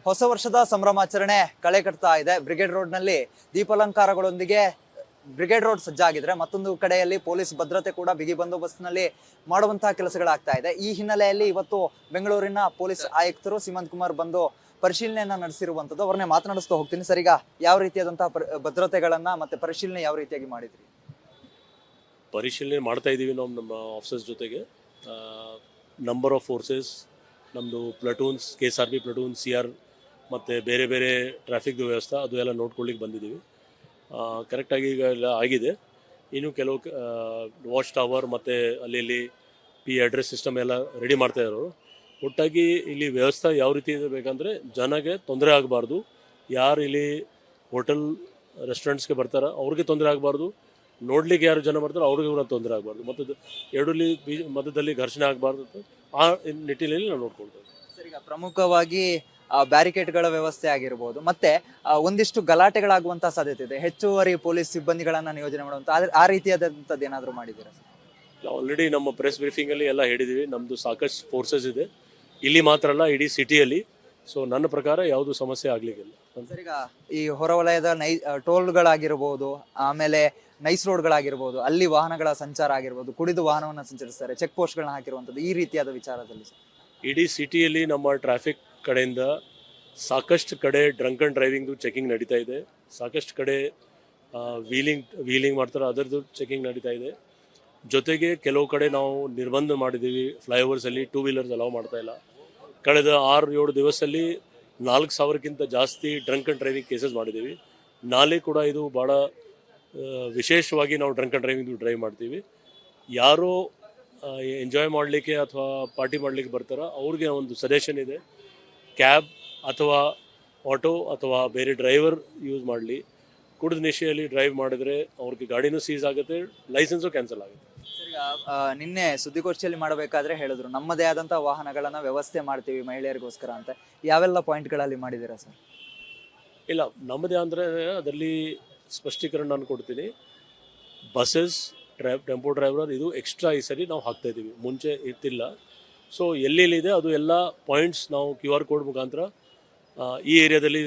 ಹೊಸ ವರ್ಷದ ಸಂಭ್ರಮಾಚರಣೆ ಕಳೆ ಕಟ್ತಾ ಇದೆ. ಬ್ರಿಗೇಡ್ ರೋಡ್ ನಲ್ಲಿ ದೀಪಾಲಂಕಾರಗಳೊಂದಿಗೆ ಬ್ರಿಗೇಡ್ ರೋಡ್ ಸಜ್ಜಾಗಿದ್ರೆ ಮತ್ತೊಂದು ಕಡೆಯಲ್ಲಿ ಪೊಲೀಸ್ ಭದ್ರತೆ ಕೂಡ ಬಿಗಿ ಬಂದೋಬಸ್ತ್ನಲ್ಲಿ ಮಾಡುವಂತಹ ಕೆಲಸಗಳಾಗ್ತಾ ಇದೆ. ಈ ಹಿನ್ನೆಲೆಯಲ್ಲಿ ಇವತ್ತು ಬೆಂಗಳೂರಿನ ಪೊಲೀಸ್ ಆಯುಕ್ತರು ಸೀಮಂತ್ ಕುಮಾರ್ ಬಂದು ಪರಿಶೀಲನೆಯನ್ನ ನಡೆಸಿರುವಂತದ್ದು. ಅವ್ರನ್ನೇ ಮಾತನಾಡಿಸ್ತಾ ಹೋಗ್ತೀನಿ. ಸರ್, ಈಗ ಯಾವ ರೀತಿಯಾದಂತಹ ಭದ್ರತೆಗಳನ್ನ ಮತ್ತೆ ಪರಿಶೀಲನೆ ಯಾವ ರೀತಿಯಾಗಿ ಮಾಡಿದ್ರಿ? ಪರಿಶೀಲನೆ ಮಾಡ್ತಾ ಇದ್ದೀವಿ ನಾವು ನಮ್ಮ ಆಫೀಸರ್ಸ್ ಜೊತೆಗೆ. ನಂಬರ್ ಆಫ್ ಫೋರ್ಸಸ್ ನಮ್ಮದು ಪ್ಲಟೂನ್ಸ್, KSRP ಪ್ಲಟೂನ್, CR ಮತ್ತು ಬೇರೆ ಬೇರೆ ಟ್ರಾಫಿಕ್ದು ವ್ಯವಸ್ಥೆ ಅದು ಎಲ್ಲ ನೋಡ್ಕೊಳ್ಳಿಕ್ಕೆ ಬಂದಿದ್ದೀವಿ. ಕರೆಕ್ಟಾಗಿ ಈಗ ಎಲ್ಲ ಆಗಿದೆ. ಇನ್ನು ಕೆಲವು ವಾಚ್ ಟವರ್ ಮತ್ತು ಅಲ್ಲಿ ಅಡ್ರೆಸ್ ಸಿಸ್ಟಮ್ ಎಲ್ಲ ರೆಡಿ ಮಾಡ್ತಾ ಇರೋರು. ಒಟ್ಟಾಗಿ ಇಲ್ಲಿ ವ್ಯವಸ್ಥೆ ಯಾವ ರೀತಿ ಬೇಕಂದರೆ ಜನಗೆ ತೊಂದರೆ ಆಗಬಾರ್ದು. ಯಾರು ಇಲ್ಲಿ ಹೋಟೆಲ್ ರೆಸ್ಟೋರೆಂಟ್ಸ್ಗೆ ಬರ್ತಾರೋ ಅವ್ರಿಗೆ ತೊಂದರೆ ಆಗಬಾರ್ದು, ನೋಡ್ಲಿಕ್ಕೆ ಯಾರು ಜನ ಬರ್ತಾರೋ ಅವ್ರಿಗೆ ಕೂಡ ತೊಂದರೆ ಆಗಬಾರ್ದು, ಮತ್ತು ಎರಡಲ್ಲಿ ಮಧ್ಯದಲ್ಲಿ ಘರ್ಷಣೆ ಆಗಬಾರ್ದು. ಆ ನಿಟ್ಟಿನಲ್ಲಿ ನಾವು ನೋಡ್ಕೊಳ್ತೇವೆ. ಸರ್, ಈಗ ಪ್ರಮುಖವಾಗಿ ಬ್ಯಾರಿಕೇಡ್ಗಳ ವ್ಯವಸ್ಥೆ ಆಗಿರ್ಬೋದು, ಮತ್ತೆ ಒಂದಿಷ್ಟು ಗಲಾಟೆಗಳಾಗುವಂತಹ ಸಾಧ್ಯತೆ ಇದೆ. ಹೆಚ್ಚುವರಿ ಪೊಲೀಸ್ ಸಿಬ್ಬಂದಿಗಳನ್ನ ನಿಯೋಜನೆ ಮಾಡುವಂತ ಆ ರೀತಿಯಾದಂಥದ್ದು ಏನಾದರೂ ಮಾಡಿದ್ದೀರಾ? ಆಲ್ರೆಡಿ ನಮ್ಮ ಪ್ರೆಸ್ ಬ್ರೀಫಿಂಗಲ್ಲಿ ಎಲ್ಲ ಹೇಳಿದ್ದೀವಿ. ನಮ್ಮದು ಸಾಕಷ್ಟು ಫೋರ್ಸಸ್ ಇದೆ, ಇಲ್ಲಿ ಮಾತ್ರ ಅಲ್ಲ ಇಡೀ ಸಿಟಿಯಲ್ಲಿ. ಸೊ ನನ್ನ ಪ್ರಕಾರ ಯಾವುದು ಸಮಸ್ಯೆ ಆಗ್ಲಿಕ್ಕಿಲ್ಲ. ಸರ್, ಈಗ ಈ ಹೊರವಲಯದ ಟೋಲ್ಗಳಾಗಿರ್ಬೋದು, ಆಮೇಲೆ ನೈಸ್ ರೋಡ್ಗಳಾಗಿರ್ಬೋದು, ಅಲ್ಲಿ ವಾಹನಗಳ ಸಂಚಾರ ಆಗಿರ್ಬೋದು, ಕುಡಿದು ವಾಹನವನ್ನು ಸಂಚರಿಸ್ತಾರೆ, ಚೆಕ್ ಪೋಸ್ಟ್ಗಳನ್ನ ಹಾಕಿರುವಂಥದ್ದು, ಈ ರೀತಿಯಾದ ವಿಚಾರದಲ್ಲಿ ಇಡೀ ಸಿಟಿಯಲ್ಲಿ ನಮ್ಮ ಟ್ರಾಫಿಕ್ ಕಡೆಯಿಂದ ಸಾಕಷ್ಟು ಕಡೆ ಡ್ರಂಕ್ ಆ್ಯಂಡ್ ಡ್ರೈವಿಂಗ್ದು ಚೆಕಿಂಗ್ ನಡೀತಾ ಇದೆ. ಸಾಕಷ್ಟು ಕಡೆ ವೀಲಿಂಗ್ ಮಾಡ್ತಾರೆ, ಅದರದ್ದು ಚೆಕಿಂಗ್ ನಡೀತಾ ಇದೆ. ಜೊತೆಗೆ ಕೆಲವು ಕಡೆ ನಾವು ನಿರ್ಬಂಧ ಮಾಡಿದ್ದೀವಿ. ಫ್ಲೈಓವರ್ಸಲ್ಲಿ 2 ವೀಲರ್ಸ್ ಅಲೌ ಮಾಡ್ತಾ ಇಲ್ಲ. ಕಳೆದ 6-7 ದಿವಸದಲ್ಲಿ 4,000ಕ್ಕಿಂತ ಜಾಸ್ತಿ ಡ್ರಂಕ್ ಆ್ಯಂಡ್ ಡ್ರೈವಿಂಗ್ ಕೇಸಸ್ ಮಾಡಿದ್ದೀವಿ. ನಾಳೆ ಕೂಡ ಇದು ಭಾಳ ವಿಶೇಷವಾಗಿ ನಾವು ಡ್ರಂಕ್ ಆ್ಯಂಡ್ ಡ್ರೈವಿಂಗ್ ಡ್ರೈವ್ ಮಾಡ್ತೀವಿ. ಯಾರೋ ಎಂಜಾಯ್ ಮಾಡಲಿಕ್ಕೆ ಅಥವಾ ಪಾರ್ಟಿ ಮಾಡಲಿಕ್ಕೆ ಬರ್ತಾರೋ ಅವ್ರಿಗೆ ಒಂದು ಸಜೆಷನ್ ಇದೆ, ಕ್ಯಾಬ್ ಅಥವಾ ಆಟೋ ಅಥವಾ ಬೇರೆ ಡ್ರೈವರ್ ಯೂಸ್ ಮಾಡಲಿ. ಕುಡಿದ ನಿಶೆಯಲ್ಲಿ ಡ್ರೈವ್ ಮಾಡಿದ್ರೆ ಅವ್ರಿಗೆ ಗಾಡಿನೂ ಸೀಸ್ ಆಗುತ್ತೆ, ಲೈಸೆನ್ಸು ಕ್ಯಾನ್ಸಲ್ ಆಗುತ್ತೆ. ನಿನ್ನೆ ಸುದ್ದಿಗೋಷ್ಠಿಯಲ್ಲಿ ಮಾಡಬೇಕಾದ್ರೆ ಹೇಳಿದ್ರು, ನಮ್ಮದೇ ಆದಂತಹ ವಾಹನಗಳನ್ನ ವ್ಯವಸ್ಥೆ ಮಾಡ್ತೀವಿ ಮಹಿಳೆಯರಿಗೋಸ್ಕರ ಅಂತ. ಯಾವೆಲ್ಲ ಪಾಯಿಂಟ್ಗಳಲ್ಲಿ ಮಾಡಿದ್ದೀರಾ ಸರ್? ಇಲ್ಲ, ನಮ್ಮದೇ ಅಂದರೆ ಅದರಲ್ಲಿ ಸ್ಪಷ್ಟೀಕರಣ ನಾನು ಕೊಡ್ತೀನಿ. ಬಸ್ಸಸ್, ಟೆಂಪೋ ಡ್ರೈವರ್ ಇದು ಎಕ್ಸ್ಟ್ರಾ ಈ ಸರಿ ನಾವು ಹಾಕ್ತಾಯಿದ್ದೀವಿ, ಮುಂಚೆ ಇರ್ತಿಲ್ಲ. ಸೊ ಎಲ್ಲೆಲ್ಲಿದೆ ಅದು ಎಲ್ಲ ಪಾಯಿಂಟ್ಸ್ ನಾವು QR ಕೋಡ್ ಮುಖಾಂತರ ಈ ಏರಿಯಾದಲ್ಲಿ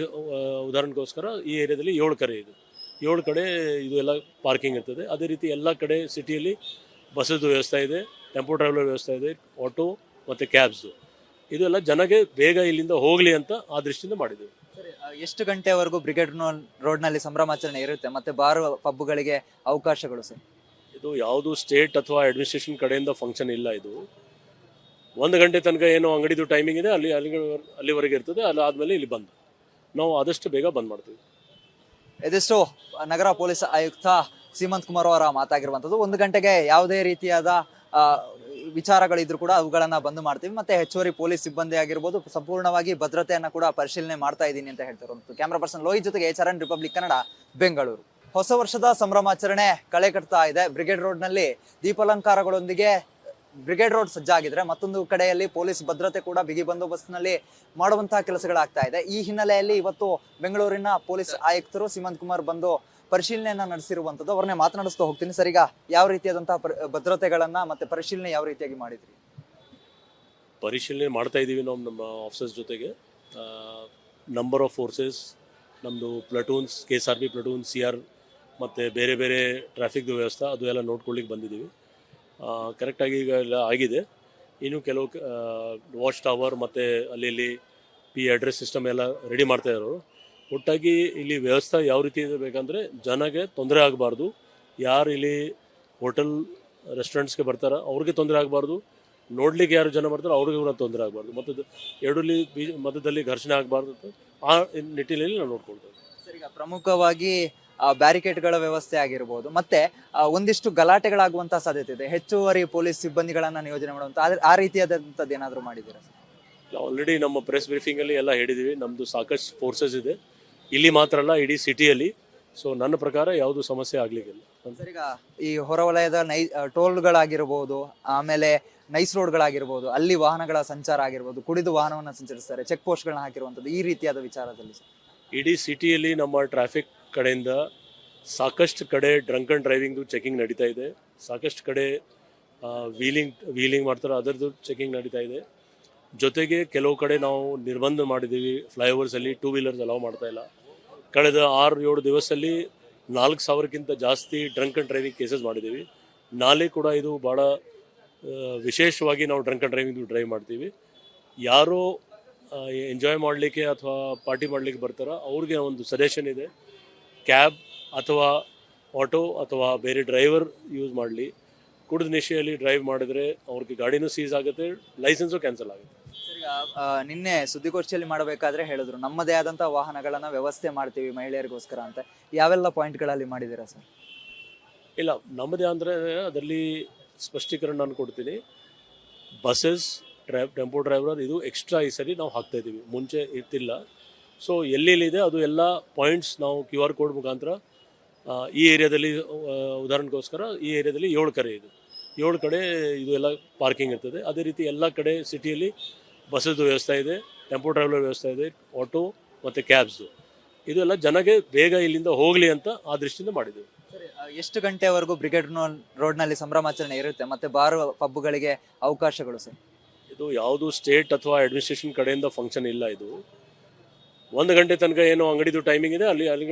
ಉದಾಹರಣೆಗೋಸ್ಕರ ಈ ಏರಿಯಾದಲ್ಲಿ 7 ಕಡೆ ಇದೆ, 7 ಕಡೆ ಇದು ಎಲ್ಲ ಪಾರ್ಕಿಂಗ್ ಇರ್ತದೆ. ಅದೇ ರೀತಿ ಎಲ್ಲ ಕಡೆ ಸಿಟಿಯಲ್ಲಿ ಬಸ್ಸದ್ದು ವ್ಯವಸ್ಥೆ ಇದೆ, ಟೆಂಪೋ ಟ್ರಾವೆಲರ್ ವ್ಯವಸ್ಥೆ ಇದೆ, ಆಟೋ ಮತ್ತು ಕ್ಯಾಬ್ಸು. ಇದೆಲ್ಲ ಜನಗೆ ಬೇಗ ಇಲ್ಲಿಂದ ಹೋಗಲಿ ಅಂತ ಆ ದೃಷ್ಟಿಯಿಂದ ಮಾಡಿದ್ದೀವಿ. ಎಷ್ಟು ಗಂಟೆವರೆಗೂ ಬ್ರಿಗೇಡ್ ರೋಡ್ನಲ್ಲಿ ಸಂಭ್ರಮಾಚರಣೆ ಇರುತ್ತೆ ಮತ್ತೆ ಬಾರ್ ಪಬ್ಗಳಿಗೆ ಅವಕಾಶಗಳು ಸರ್? ಇದು ಯಾವುದು ಸ್ಟೇಟ್ ಅಥವಾ ಅಡ್ಮಿನಿಸ್ಟ್ರೇಷನ್ ಕಡೆಯಿಂದ ಫಂಕ್ಷನ್ ಇಲ್ಲ. ಇದು 1 ಗಂಟೆ ತನಕ ಏನೋ ಅಂಗಡಿದು ಟೈಮಿಂಗ್ ಇದೆ, ಅಲ್ಲಿವರೆಗೆ ಇರ್ತದೆ. ಆದಮೇಲೆ ಇಲ್ಲಿ ಬಂದು ನಾವು ಆದಷ್ಟು ಬೇಗ ಬಂದ್ ಮಾಡ್ತೀವಿ. ಇದಿಷ್ಟು ನಗರ ಪೊಲೀಸ್ ಆಯುಕ್ತ ಸೀಮಂತ್ ಕುಮಾರ್ ಅವರ ಮಾತಾಗಿರುವಂಥದ್ದು. 1 ಗಂಟೆಗೆ ಯಾವುದೇ ರೀತಿಯಾದ ವಿಚಾರಗಳಿದ್ರು ಕೂಡ ಅವುಗಳನ್ನ ಬಂದ್ ಮಾಡ್ತೀವಿ. ಮತ್ತೆ ಹೆಚ್ಚುವರಿ ಪೊಲೀಸ್ ಸಿಬ್ಬಂದಿ ಆಗಿರ್ಬೋದು, ಸಂಪೂರ್ಣವಾಗಿ ಭದ್ರತೆಯನ್ನ ಕೂಡ ಪರಿಶೀಲನೆ ಮಾಡ್ತಾ ಇದ್ದೀನಿ ಅಂತ ಹೇಳ್ತಾರೆ. ಕ್ಯಾಮರಾ ಪರ್ಸನ್ ಲೋಹಿತ್ ಜೊತೆಗೆ HRN ರಿಪಬ್ಲಿಕ್ ಕನ್ನಡ, ಬೆಂಗಳೂರು. ಹೊಸ ವರ್ಷದ ಸಂಭ್ರಮಾಚರಣೆ ಕಳೆ ಕಟ್ತಾ ಇದೆ. ಬ್ರಿಗೇಡ್ ರೋಡ್ ನಲ್ಲಿ ದೀಪಾಲಂಕಾರಗಳೊಂದಿಗೆ ಬ್ರಿಗೇಡ್ ರೋಡ್ ಸಜ್ಜಾಗಿದ್ರೆ ಮತ್ತೊಂದು ಕಡೆಯಲ್ಲಿ ಪೊಲೀಸ್ ಭದ್ರತೆ ಕೂಡ ಬಿಗಿ ಬಂದೋಬಸ್ತ್ನಲ್ಲಿ ಮಾಡುವಂತಹ ಕೆಲಸಗಳಾಗ್ತಾ ಇದೆ. ಈ ಹಿನ್ನೆಲೆಯಲ್ಲಿ ಇವತ್ತು ಬೆಂಗಳೂರಿನ ಪೊಲೀಸ್ ಆಯುಕ್ತರು ಸೀಮಂತ್ ಕುಮಾರ್ ಬಂದು ಪರಿಶೀಲನೆಯನ್ನ ನಡೆಸಿರುವಂತದ್ದು. ಅವ್ರನ್ನೇ ಮಾತನಾಡಿಸ್ತಾ ಹೋಗ್ತೀನಿ. ಸರ್, ಈಗ ಯಾವ ರೀತಿಯಾದಂತಹ ಭದ್ರತೆಗಳನ್ನ ಮತ್ತೆ ಪರಿಶೀಲನೆ ಯಾವ ರೀತಿಯಾಗಿ ಮಾಡಿದ್ರಿ? ಪರಿಶೀಲನೆ ಮಾಡ್ತಾ ಇದ್ದೀವಿ ನಾವು ನಮ್ಮ ಆಫೀಸರ್ಸ್ ಜೊತೆಗೆ. ನಂಬರ್ ಆಫ್ ಫೋರ್ಸಸ್ ನಮ್ಮದು ಪ್ಲಟೂನ್ಸ್, KSRP ಪ್ಲಟೂನ್, CR ಮತ್ತು ಬೇರೆ ಬೇರೆ ಟ್ರಾಫಿಕ್ದು ವ್ಯವಸ್ಥೆ ಅದು ಎಲ್ಲ ನೋಡ್ಕೊಳ್ಳಿಕ್ಕೆ ಬಂದಿದ್ದೀವಿ. ಕರೆಕ್ಟಾಗಿ ಈಗ ಎಲ್ಲ ಆಗಿದೆ. ಇನ್ನು ಕೆಲವು ವಾಚ್ ಟವರ್ ಮತ್ತು ಅಲ್ಲಿ ಅಡ್ರೆಸ್ ಸಿಸ್ಟಮ್ ಎಲ್ಲ ರೆಡಿ ಮಾಡ್ತಾ ಇರೋರು. ಒಟ್ಟಾಗಿ ಇಲ್ಲಿ ವ್ಯವಸ್ಥೆ ಯಾವ ರೀತಿ ಬೇಕಂದರೆ ಜನಗೆ ತೊಂದರೆ ಆಗಬಾರ್ದು, ಯಾರು ಇಲ್ಲಿ ಹೋಟೆಲ್ ರೆಸ್ಟೋರೆಂಟ್ಸ್ಗೆ ಬರ್ತಾರೋ ಅವ್ರಿಗೆ ತೊಂದರೆ ಆಗಬಾರ್ದು, ನೋಡ್ಲಿಕ್ಕೆ ಯಾರು ಜನ ಬರ್ತಾರೋ ಅವ್ರಿಗೆ ಕೂಡ ತೊಂದರೆ ಆಗಬಾರ್ದು, ಮತ್ತು ಎರಡಲ್ಲಿ ಮಧ್ಯದಲ್ಲಿ ಘರ್ಷಣೆ ಆಗಬಾರ್ದು. ಆ ನಿಟ್ಟಿನಲ್ಲಿ ನಾವು ನೋಡ್ಕೊಳ್ತೇವೆ. ಸರ್, ಈಗ ಪ್ರಮುಖವಾಗಿ ಬ್ಯಾರಿಕೇಡ್ಗಳ ವ್ಯವಸ್ಥೆ ಆಗಿರ್ಬೋದು, ಮತ್ತೆ ಒಂದಿಷ್ಟು ಗಲಾಟೆಗಳಾಗುವಂತಹ ಸಾಧ್ಯತೆ ಇದೆ. ಹೆಚ್ಚುವರಿ ಪೊಲೀಸ್ ಸಿಬ್ಬಂದಿಗಳನ್ನ ನಿಯೋಜನೆ ಮಾಡುವಂತ ಆ ರೀತಿಯಾದಂಥದ್ದು ಏನಾದರೂ ಮಾಡಿದ್ದೀರಾ? ಆಲ್ರೆಡಿ ನಮ್ಮ ಪ್ರೆಸ್ ಬ್ರೀಫಿಂಗಲ್ಲಿ ಎಲ್ಲ ಹೇಳಿದ್ದೀವಿ. ನಮ್ಮದು ಸಾಕಷ್ಟು ಫೋರ್ಸಸ್ ಇದೆ, ಇಲ್ಲಿ ಮಾತ್ರ ಅಲ್ಲ ಇಡೀ ಸಿಟಿಯಲ್ಲಿ. ಸೊ ನನ್ನ ಪ್ರಕಾರ ಯಾವುದು ಸಮಸ್ಯೆ ಆಗ್ಲಿಕ್ಕಿಲ್ಲ. ಸರ್, ಈಗ ಈ ಹೊರವಲಯದ ಟೋಲ್ಗಳಾಗಿರ್ಬೋದು, ಆಮೇಲೆ ನೈಸ್ ರೋಡ್ಗಳಾಗಿರ್ಬೋದು, ಅಲ್ಲಿ ವಾಹನಗಳ ಸಂಚಾರ ಆಗಿರ್ಬೋದು, ಕುಡಿದು ವಾಹನವನ್ನು ಸಂಚರಿಸ್ತಾರೆ, ಚೆಕ್ ಪೋಸ್ಟ್ಗಳನ್ನ ಹಾಕಿರುವಂಥದ್ದು, ಈ ರೀತಿಯಾದ ವಿಚಾರದಲ್ಲಿ ಇಡೀ ಸಿಟಿಯಲ್ಲಿ ನಮ್ಮ ಟ್ರಾಫಿಕ್ ಕಡೆಯಿಂದ ಸಾಕಷ್ಟು ಕಡೆ ಡ್ರಂಕ್ ಆ್ಯಂಡ್ ಡ್ರೈವಿಂಗ್ದು ಚೆಕಿಂಗ್ ನಡೀತಾ ಇದೆ. ಸಾಕಷ್ಟು ಕಡೆ ವೀಲಿಂಗ್ ಮಾಡ್ತಾರೆ, ಅದರದ್ದು ಚೆಕಿಂಗ್ ನಡೀತಾ ಇದೆ. ಜೊತೆಗೆ ಕೆಲವು ಕಡೆ ನಾವು ನಿರ್ಬಂಧ ಮಾಡಿದ್ದೀವಿ. ಫ್ಲೈಓವರ್ಸಲ್ಲಿ ಟೂ ವೀಲರ್ಸ್ ಅಲೌ ಮಾಡ್ತಾ ಇಲ್ಲ. ಕಳೆದ 6-7 ದಿವಸದಲ್ಲಿ 4,000ಕ್ಕಿಂತ ಜಾಸ್ತಿ ಡ್ರಂಕ್ ಆ್ಯಂಡ್ ಡ್ರೈವಿಂಗ್ ಕೇಸಸ್ ಮಾಡಿದ್ದೀವಿ. ನಾಳೆ ಕೂಡ ಇದು ಭಾಳ ವಿಶೇಷವಾಗಿ ನಾವು ಡ್ರಂಕ್ ಆ್ಯಂಡ್ ಡ್ರೈವಿಂಗ್ ಡ್ರೈವ್ ಮಾಡ್ತೀವಿ. ಯಾರು ಎಂಜಾಯ್ ಮಾಡಲಿಕ್ಕೆ ಅಥವಾ ಪಾರ್ಟಿ ಮಾಡಲಿಕ್ಕೆ ಬರ್ತಾರೋ ಅವ್ರಿಗೆ ಒಂದು ಸಜೆಷನ್ ಇದೆ, ಕ್ಯಾಬ್ ಅಥವಾ ಆಟೋ ಅಥವಾ ಬೇರೆ ಡ್ರೈವರ್ ಯೂಸ್ ಮಾಡಲಿ. ಕುಡಿದ ನಿಶೆಯಲ್ಲಿ ಡ್ರೈವ್ ಮಾಡಿದರೆ ಅವ್ರಿಗೆ ಗಾಡಿನೂ ಸೀಸ್ ಆಗುತ್ತೆ, ಲೈಸೆನ್ಸು ಕ್ಯಾನ್ಸಲ್ ಆಗುತ್ತೆ. ನಿನ್ನೆ ಸುದ್ದಿಗೋಷ್ಠಿಯಲ್ಲಿ ಮಾಡಬೇಕಾದ್ರೆ ಹೇಳಿದ್ರು ನಮ್ಮದೇ ಆದಂಥ ವಾಹನಗಳನ್ನ ವ್ಯವಸ್ಥೆ ಮಾಡ್ತೀವಿ ಮಹಿಳೆಯರಿಗೋಸ್ಕರ ಅಂತ. ಯಾವೆಲ್ಲ ಪಾಯಿಂಟ್ಗಳಲ್ಲಿ ಮಾಡಿದ್ದೀರಾ ಸರ್? ಇಲ್ಲ, ನಮ್ಮದೇ ಅಂದರೆ ಅದರಲ್ಲಿ ಸ್ಪಷ್ಟೀಕರಣ ನಾನು ಕೊಡ್ತೀನಿ. ಬಸ್ಸಸ್, ಟೆಂಪೋ ಡ್ರೈವರ್ ಇದು ಎಕ್ಸ್ಟ್ರಾ ಈ ಸರಿ ನಾವು ಹಾಕ್ತಾ ಇದ್ದೀವಿ, ಮುಂಚೆ ಇರ್ತಿಲ್ಲ. ಸೊ ಎಲ್ಲೆಲ್ಲಿದೆ ಅದು ಎಲ್ಲ ಪಾಯಿಂಟ್ಸ್ ನಾವು QR ಕೋಡ್ ಮುಖಾಂತರ ಈ ಏರಿಯಾದಲ್ಲಿ ಉದಾಹರಣೆಗೋಸ್ಕರ ಈ ಏರಿಯಾದಲ್ಲಿ 7 ಕಡೆ ಇದೆ, 7 ಕಡೆ ಇದು ಎಲ್ಲ ಪಾರ್ಕಿಂಗ್ ಇರ್ತದೆ. ಅದೇ ರೀತಿ ಎಲ್ಲ ಕಡೆ ಸಿಟಿಯಲ್ಲಿ ಬಸ್ಸದ್ದು ವ್ಯವಸ್ಥೆ ಇದೆ, ಟೆಂಪೋ ಡ್ರೈವರ್ ವ್ಯವಸ್ಥೆ ಇದೆ, ಆಟೋ ಮತ್ತು ಕ್ಯಾಬ್ಸ್ದು. ಇದು ಎಲ್ಲ ಜನಗೆ ಬೇಗ ಇಲ್ಲಿಂದ ಹೋಗಲಿ ಅಂತ ಆ ದೃಷ್ಟಿಯಿಂದ ಮಾಡಿದ್ದೀವಿ. ಎಷ್ಟು ಗಂಟೆವರೆಗೂ ಬ್ರಿಗೇಡ್ ರೋಡ್ನಲ್ಲಿ ಸಂಭ್ರಮಾಚರಣೆ ಇರುತ್ತೆ ಮತ್ತೆ ಬಾರ್ ಪಬ್ಗಳಿಗೆ ಅವಕಾಶಗಳು ಸರ್? ಇದು ಯಾವುದು ಸ್ಟೇಟ್ ಅಥವಾ ಅಡ್ಮಿನಿಸ್ಟ್ರೇಷನ್ ಕಡೆಯಿಂದ ಫಂಕ್ಷನ್ ಇಲ್ಲ. ಇದು 1 ಗಂಟೆ ತನಕ ಏನೋ ಅಂಗಡಿದು ಟೈಮಿಂಗ್ ಇದೆ,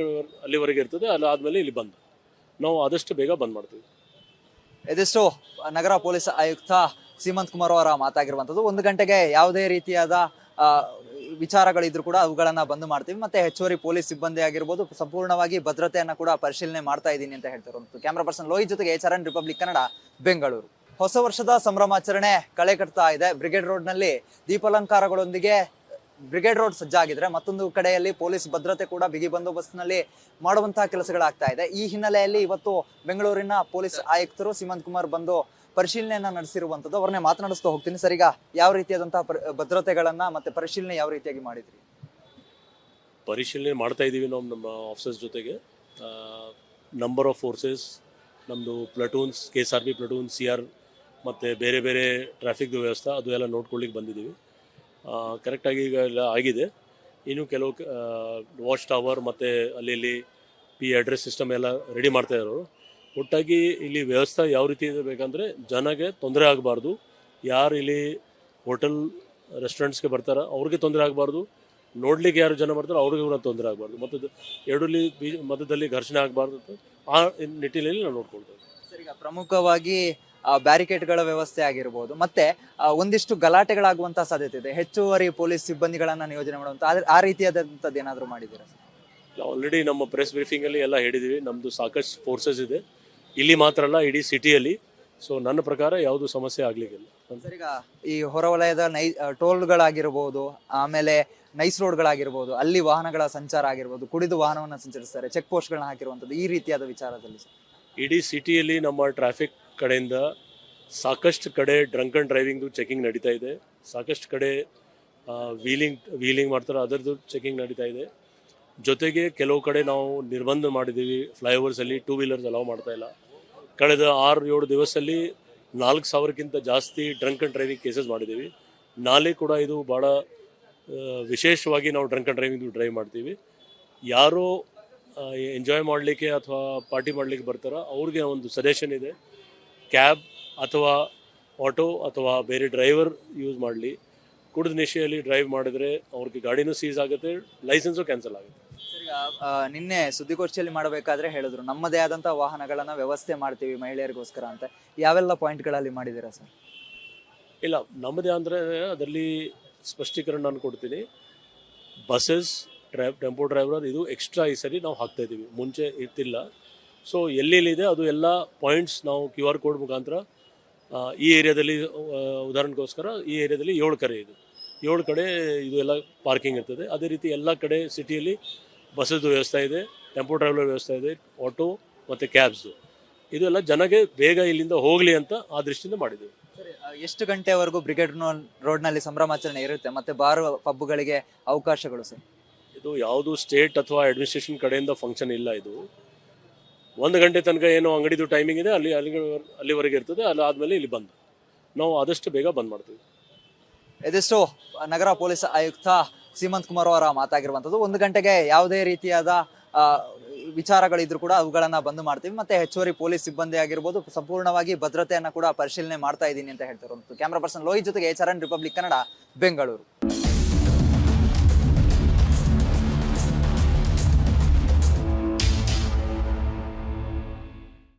ಅಲ್ಲಿವರೆಗೆ ಇರ್ತದೆ. ಆದಮೇಲೆ ಇಲ್ಲಿ ಬಂದು ನಾವು ಆದಷ್ಟು ಬೇಗ ಬಂದ್ ಮಾಡ್ತೀವಿ. ಇದಿಷ್ಟು ನಗರ ಪೊಲೀಸ್ ಆಯುಕ್ತ ಸೀಮಂತ್ ಕುಮಾರ್ ಅವರ ಮಾತಾಗಿರುವಂಥದ್ದು. 1 ಗಂಟೆಗೆ ಯಾವುದೇ ರೀತಿಯಾದ ವಿಚಾರಗಳಿದ್ರು ಕೂಡ ಅವುಗಳನ್ನ ಬಂದ್ ಮಾಡ್ತೀವಿ. ಮತ್ತೆ ಹೆಚ್ಚುವರಿ ಪೊಲೀಸ್ ಸಿಬ್ಬಂದಿ ಆಗಿರ್ಬೋದು ಸಂಪೂರ್ಣವಾಗಿ ಭದ್ರತೆಯನ್ನ ಕೂಡ ಪರಿಶೀಲನೆ ಮಾಡ್ತಾ ಇದ್ದೀನಿ ಅಂತ ಹೇಳ್ತಿರುವಂಥದ್ದು. ಕ್ಯಾಮರಾ ಪರ್ಸನ್ ಲೋಹಿತ್ ಜೊತೆಗೆ HRN ರಿಪಬ್ಲಿಕ್ ಕನ್ನಡ, ಬೆಂಗಳೂರು. ಹೊಸ ವರ್ಷದ ಸಂಭ್ರಮಾಚರಣೆ ಕಳೆ ಕಟ್ತಾ ಇದೆ. ಬ್ರಿಗೇಡ್ ರೋಡ್ ನಲ್ಲಿ ದೀಪಾಲಂಕಾರಗಳೊಂದಿಗೆ ಬ್ರಿಗೇಡ್ ರೋಡ್ ಸಜ್ಜಾಗಿದ್ರೆ ಮತ್ತೊಂದು ಕಡೆಯಲ್ಲಿ ಪೊಲೀಸ್ ಭದ್ರತೆ ಕೂಡ ಬಿಗಿ ಬಂದೋಬಸ್ತ್ನಲ್ಲಿ ಮಾಡುವಂತಹ ಕೆಲಸಗಳಾಗ್ತಾ ಇದೆ. ಈ ಹಿನ್ನೆಲೆಯಲ್ಲಿ ಇವತ್ತು ಬೆಂಗಳೂರಿನ ಪೊಲೀಸ್ ಆಯುಕ್ತರು ಸೀಮಂತ್ ಕುಮಾರ್ ಬಂದು ಪರಿಶೀಲನೆಯನ್ನ ನಡೆಸಿರುವಂತದ್ದು. ಅವ್ರನ್ನೇ ಮಾತನಾಡಿಸ್ತಾ ಹೋಗ್ತೀನಿ. ಸರ್, ಈಗ ಯಾವ ರೀತಿಯಾದಂತಹ ಭದ್ರತೆಗಳನ್ನ ಮತ್ತೆ ಪರಿಶೀಲನೆ ಯಾವ ರೀತಿಯಾಗಿ ಮಾಡಿದ್ರಿ? ಪರಿಶೀಲನೆ ಮಾಡ್ತಾ ಇದ್ದೀವಿ ನಾವು ನಮ್ಮ ಆಫೀಸರ್ಸ್ ಜೊತೆಗೆ. ನಂಬರ್ ಆಫ್ ಫೋರ್ಸಸ್, ನಮ್ಮದು ಪ್ಲಟೂನ್ಸ್, KSRB ಪ್ಲಟೂನ್, CR ಮತ್ತು ಬೇರೆ ಬೇರೆ ಟ್ರಾಫಿಕ್ದು ವ್ಯವಸ್ಥೆ ಅದು ಎಲ್ಲ ನೋಡ್ಕೊಳ್ಳಿಕ್ಕೆ ಬಂದಿದ್ದೀವಿ. ಕರೆಕ್ಟಾಗಿ ಈಗ ಎಲ್ಲ ಆಗಿದೆ. ಇನ್ನು ಕೆಲವು ವಾಚ್ ಟವರ್ ಮತ್ತು ಅಲ್ಲಿ ಅಡ್ರೆಸ್ ಸಿಸ್ಟಮ್ ಎಲ್ಲ ರೆಡಿ ಮಾಡ್ತಾ ಇರೋರು. ಒಟ್ಟಾಗಿ ಇಲ್ಲಿ ವ್ಯವಸ್ಥೆ ಯಾವ ರೀತಿ ಬೇಕಂದರೆ ಜನಗೆ ತೊಂದರೆ ಆಗಬಾರ್ದು. ಯಾರು ಇಲ್ಲಿ ಹೋಟೆಲ್ ರೆಸ್ಟೋರೆಂಟ್ಸ್ಗೆ ಬರ್ತಾರೋ ಅವ್ರಿಗೆ ತೊಂದರೆ ಆಗಬಾರ್ದು, ನೋಡ್ಲಿಕ್ಕೆ ಯಾರು ಜನ ಬರ್ತಾರೋ ಅವ್ರಿಗೆ ಕೂಡ ತೊಂದರೆ ಆಗಬಾರ್ದು, ಮತ್ತು ಎರಡಲ್ಲಿ ಮಧ್ಯದಲ್ಲಿ ಘರ್ಷಣೆ ಆಗಬಾರ್ದು. ಆ ನಿಟ್ಟಿನಲ್ಲಿ ನಾವು ನೋಡ್ಕೊಳ್ತೇವೆ. ಸರ್, ಈಗ ಪ್ರಮುಖವಾಗಿ ಬ್ಯಾರಿಕೇಡ್ಗಳ ವ್ಯವಸ್ಥೆ ಆಗಿರ್ಬೋದು ಮತ್ತೆ ಒಂದಿಷ್ಟು ಗಲಾಟೆಗಳಾಗುವಂತಹ ಸಾಧ್ಯತೆ ಇದೆ. ಹೆಚ್ಚುವರಿ ಪೊಲೀಸ್ ಸಿಬ್ಬಂದಿಗಳನ್ನ ನಿಯೋಜನೆ ಮಾಡುವಂತ ಆ ರೀತಿಯಾದಂಥದ್ದು ಏನಾದರೂ ಮಾಡಿದ್ದೀರಾ? ಆಲ್ರೆಡಿ ನಮ್ಮ ಪ್ರೆಸ್ ಬ್ರೀಫಿಂಗಲ್ಲಿ ಎಲ್ಲ ಹೇಳಿದ್ದೀವಿ. ನಮ್ಮದು ಸಾಕಷ್ಟು ಫೋರ್ಸಸ್ ಇದೆ, ಇಲ್ಲಿ ಮಾತ್ರ ಅಲ್ಲ ಇಡೀ ಸಿಟಿಯಲ್ಲಿ. ಸೊ ನನ್ನ ಪ್ರಕಾರ ಯಾವುದು ಸಮಸ್ಯೆ ಆಗ್ಲಿಕ್ಕಿಲ್ಲ. ಸರ್, ಈಗ ಈ ಹೊರವಲಯದ ಟೋಲ್ಗಳಾಗಿರ್ಬೋದು, ಆಮೇಲೆ ನೈಸ್ ರೋಡ್ಗಳಾಗಿರ್ಬೋದು, ಅಲ್ಲಿ ವಾಹನಗಳ ಸಂಚಾರ ಆಗಿರ್ಬೋದು, ಕುಡಿದು ವಾಹನವನ್ನು ಸಂಚರಿಸ್ತಾರೆ, ಚೆಕ್ ಪೋಸ್ಟ್ಗಳನ್ನ ಹಾಕಿರುವಂಥದ್ದು, ಈ ರೀತಿಯಾದ ವಿಚಾರದಲ್ಲಿ ಇಡೀ ಸಿಟಿಯಲ್ಲಿ ನಮ್ಮ ಟ್ರಾಫಿಕ್ ಕಡೆಯಿಂದ ಸಾಕಷ್ಟು ಕಡೆ ಡ್ರಂಕ್ ಆ್ಯಂಡ್ ಡ್ರೈವಿಂಗ್ದು ಚೆಕಿಂಗ್ ನಡೀತಾ ಇದೆ. ಸಾಕಷ್ಟು ಕಡೆ ವೀಲಿಂಗ್ ಮಾಡ್ತಾರೆ, ಅದರದ್ದು ಚೆಕಿಂಗ್ ನಡೀತಾ ಇದೆ. ಜೊತೆಗೆ ಕೆಲವು ಕಡೆ ನಾವು ನಿರ್ಬಂಧ ಮಾಡಿದ್ದೀವಿ. ಫ್ಲೈಓವರ್ಸಲ್ಲಿ ಟೂ ವೀಲರ್ಸ್ ಅಲೌ ಮಾಡ್ತಾ ಇಲ್ಲ. ಕಳೆದ 6-7 ದಿವಸದಲ್ಲಿ 4,000ಕ್ಕಿಂತ ಜಾಸ್ತಿ ಡ್ರಂಕ್ ಆ್ಯಂಡ್ ಡ್ರೈವಿಂಗ್ ಕೇಸಸ್ ಮಾಡಿದ್ದೀವಿ. ನಾಳೆ ಕೂಡ ಇದು ಭಾಳ ವಿಶೇಷವಾಗಿ ನಾವು ಡ್ರಂಕ್ ಆ್ಯಂಡ್ ಡ್ರೈವಿಂಗ್ ಡ್ರೈವ್ ಮಾಡ್ತೀವಿ. ಯಾರು ಎಂಜಾಯ್ ಮಾಡಲಿಕ್ಕೆ ಅಥವಾ ಪಾರ್ಟಿ ಮಾಡಲಿಕ್ಕೆ ಬರ್ತಾರೋ ಅವ್ರಿಗೆ ಒಂದು ಸಜೆಷನ್ ಇದೆ, ಕ್ಯಾಬ್ ಅಥವಾ ಆಟೋ ಅಥವಾ ಬೇರೆ ಡ್ರೈವರ್ ಯೂಸ್ ಮಾಡಲಿ. ಕುಡಿದ ನಿಶೆಯಲ್ಲಿ ಡ್ರೈವ್ ಮಾಡಿದರೆ ಅವ್ರಿಗೆ ಗಾಡಿನೂ ಸೀಸ್ ಆಗುತ್ತೆ, ಲೈಸೆನ್ಸು ಕ್ಯಾನ್ಸಲ್ ಆಗುತ್ತೆ. ನಿನ್ನೆ ಸುದ್ದಿಗೋಷ್ಠಿಯಲ್ಲಿ ಮಾಡಬೇಕಾದ್ರೆ ಹೇಳಿದ್ರು ನಮ್ಮದೇ ಆದಂತಹ ವಾಹನಗಳನ್ನ ವ್ಯವಸ್ಥೆ ಮಾಡ್ತೀವಿ ಮಹಿಳೆಯರಿಗೋಸ್ಕರ ಅಂತ. ಯಾವೆಲ್ಲ ಪಾಯಿಂಟ್ಗಳಲ್ಲಿ ಮಾಡಿದ್ದೀರಾ ಸರ್? ಇಲ್ಲ, ನಮ್ಮದೇ ಅಂದರೆ ಅದರಲ್ಲಿ ಸ್ಪಷ್ಟೀಕರಣ ನಾನು ಕೊಡ್ತೀನಿ. ಬಸ್ಸಸ್, ಟೆಂಪೋ ಡ್ರೈವರ್ ಇದು ಎಕ್ಸ್ಟ್ರಾ ಈ ಸರಿ ನಾವು ಹಾಕ್ತಾ ಇದ್ದೀವಿ, ಮುಂಚೆ ಇರ್ತಿಲ್ಲ. ಸೊ ಎಲ್ಲೆಲ್ಲಿದೆ ಅದು ಎಲ್ಲ ಪಾಯಿಂಟ್ಸ್ ನಾವು QR ಕೋಡ್ ಮುಖಾಂತರ ಈ ಏರಿಯಾದಲ್ಲಿ ಉದಾಹರಣೆಗೋಸ್ಕರ ಈ ಏರಿಯಾದಲ್ಲಿ 7 ಕಡೆ ಇದೆ, 7 ಕಡೆ ಇದು ಎಲ್ಲ ಪಾರ್ಕಿಂಗ್ ಇರ್ತದೆ. ಅದೇ ರೀತಿ ಎಲ್ಲ ಕಡೆ ಸಿಟಿಯಲ್ಲಿ ಬಸ್ಸದ್ದು ವ್ಯವಸ್ಥೆ ಇದೆ, ಟೆಂಪೋ ಡ್ರೈವರ್ ವ್ಯವಸ್ಥೆ ಇದೆ, ಆಟೋ ಮತ್ತು ಕ್ಯಾಬ್ಸ್ದು. ಇದು ಎಲ್ಲ ಜನಗೆ ಬೇಗ ಇಲ್ಲಿಂದ ಹೋಗಲಿ ಅಂತ ಆ ದೃಷ್ಟಿಯಿಂದ ಮಾಡಿದ್ದೀವಿ. ಎಷ್ಟು ಗಂಟೆವರೆಗೂ ಬ್ರಿಗೇಡ್ ರೋಡ್ನಲ್ಲಿ ಸಂಭ್ರಮಾಚರಣೆ ಇರುತ್ತೆ ಮತ್ತೆ ಬಾರ್ ಪಬ್ಗಳಿಗೆ ಅವಕಾಶಗಳು ಸರ್? ಇದು ಯಾವುದು ಸ್ಟೇಟ್ ಅಥವಾ ಅಡ್ಮಿನಿಸ್ಟ್ರೇಷನ್ ಕಡೆಯಿಂದ ಫಂಕ್ಷನ್ ಇಲ್ಲ. ಇದು 1 ಗಂಟೆ ತನಕ ಏನೋ ಅಂಗಡಿದು ಟೈಮಿಂಗ್ ಇದೆ, ಅಲ್ಲಿವರೆಗೆ ಇರ್ತದೆ. ಆದಮೇಲೆ ಇಲ್ಲಿ ಬಂದು ನಾವು ಆದಷ್ಟು ಬೇಗ ಬಂದ್ ಮಾಡ್ತೀವಿ. ಇದಿಷ್ಟು ನಗರ ಪೊಲೀಸ್ ಆಯುಕ್ತ ಸೀಮಂತ್ ಕುಮಾರ್ ಅವರ ಮಾತಾಗಿರುವಂಥದ್ದು. 1 ಗಂಟೆಗೆ ಯಾವುದೇ ರೀತಿಯಾದ ವಿಚಾರಗಳಿದ್ರು ಕೂಡ ಅವುಗಳನ್ನ ಬಂದ್ ಮಾಡ್ತೀವಿ. ಮತ್ತೆ ಹೆಚ್ಚುವರಿ ಪೊಲೀಸ್ ಸಿಬ್ಬಂದಿ ಆಗಿರ್ಬೋದು ಸಂಪೂರ್ಣವಾಗಿ ಭದ್ರತೆಯನ್ನ ಕೂಡ ಪರಿಶೀಲನೆ ಮಾಡ್ತಾ ಇದ್ದೀನಿ ಅಂತ ಹೇಳ್ತಾರೆ. ಕ್ಯಾಮ್ರಾ ಪರ್ಸನ್ ಲೋಹಿತ್ ಜೊತೆಗೆ ಚರಣ್, ರಿಪಬ್ಲಿಕ್ ಕನ್ನಡ, ಬೆಂಗಳೂರು.